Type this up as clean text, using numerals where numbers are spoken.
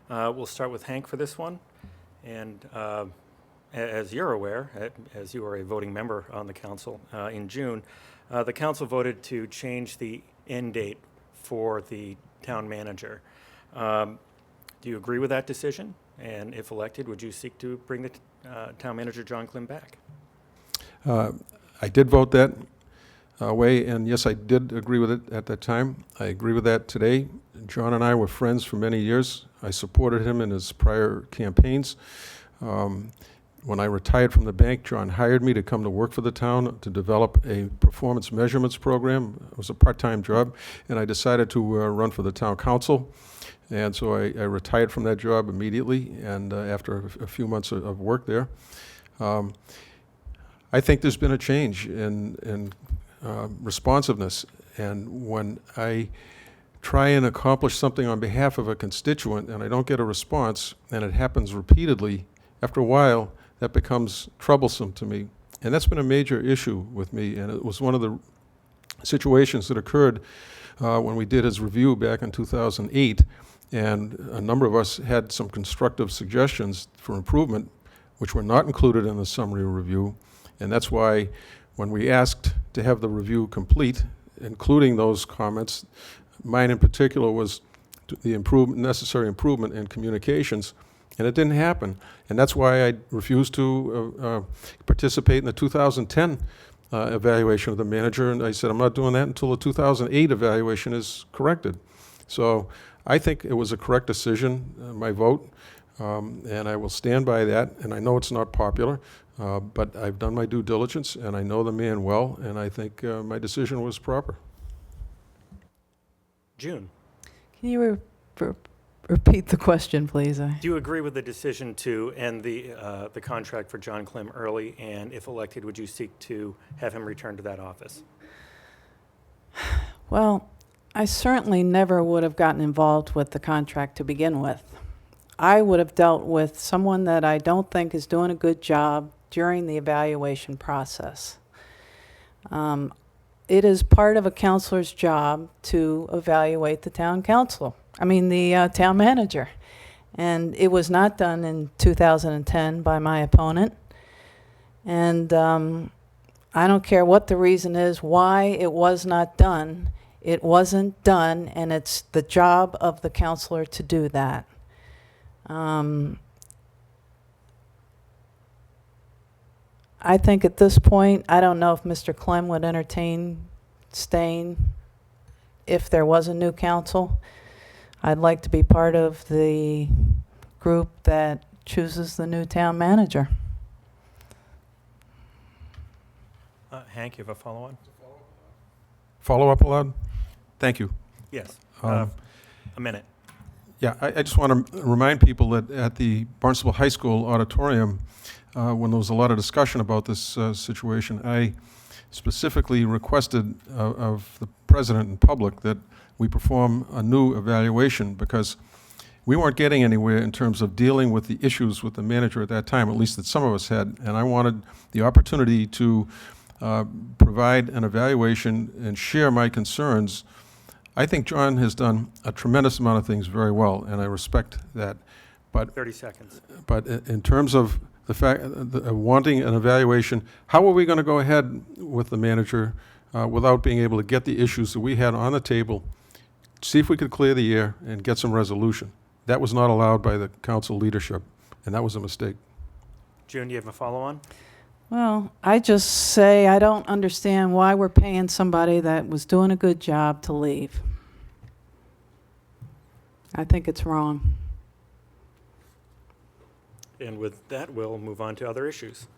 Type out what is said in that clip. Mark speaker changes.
Speaker 1: We'll start with Hank for this one. And as you're aware, as you are a voting member on the council, in June, the council voted to change the end date for the town manager. Do you agree with that decision? And if elected, would you seek to bring the town manager, John Klim, back?
Speaker 2: I did vote that way, and yes, I did agree with it at that time. I agree with that today. John and I were friends for many years. I supported him in his prior campaigns. When I retired from the bank, John hired me to come to work for the town to develop a performance measurements program. It was a part-time job, and I decided to run for the town council. And so I retired from that job immediately, and after a few months of work there. I think there's been a change in responsiveness, and when I try and accomplish something on behalf of a constituent and I don't get a response, and it happens repeatedly, after a while that becomes troublesome to me. And that's been a major issue with me, and it was one of the situations that occurred when we did his review back in 2008, and a number of us had some constructive suggestions for improvement which were not included in the summary review. And that's why when we asked to have the review complete, including those comments, mine in particular was the necessary improvement in communications, and it didn't happen. And that's why I refused to participate in the 2010 evaluation of the manager, and I said I'm not doing that until the 2008 evaluation is corrected. So I think it was a correct decision, my vote, and I will stand by that. And I know it's not popular, but I've done my due diligence, and I know the man well, and I think my decision was proper.
Speaker 1: June,
Speaker 3: Can you repeat the question, please?
Speaker 1: do you agree with the decision to end the contract for John Klim early? And if elected, would you seek to have him return to that office?
Speaker 3: Well, I certainly never would have gotten involved with the contract to begin with. I would have dealt with someone that I don't think is doing a good job during the evaluation process. It is part of a counselor's job to evaluate the town town manager. And it was not done in 2010 by my opponent. And I don't care what the reason is why it was not done. It wasn't done, and it's the job of the counselor to do that. I think at this point, I don't know if Mr. Klim would entertain staying if there was a new council. I'd like to be part of the group that chooses the new town manager.
Speaker 1: Hank, you have a follow-on?
Speaker 2: Follow-up allowed? Thank you.
Speaker 1: Yes. A minute.
Speaker 2: Yeah, I just want to remind people that at the Barnstable High School auditorium, when there was a lot of discussion about this situation, I specifically requested of the president and public that we perform a new evaluation, because we weren't getting anywhere in terms of dealing with the issues with the manager at that time, at least that some of us had, and I wanted the opportunity to provide an evaluation and share my concerns. I think John has done a tremendous amount of things very well, and I respect that. But
Speaker 1: 30 seconds.
Speaker 2: But in terms of the fact wanting an evaluation, how are we going to go ahead with the manager without being able to get the issues that we had on the table, see if we could clear the air and get some resolution? That was not allowed by the council leadership, and that was a mistake.
Speaker 1: June, do you have a follow-on?
Speaker 3: Well, I just say I don't understand why we're paying somebody that was doing a good job to leave. I think it's wrong.
Speaker 1: And with that, we'll move on to other issues.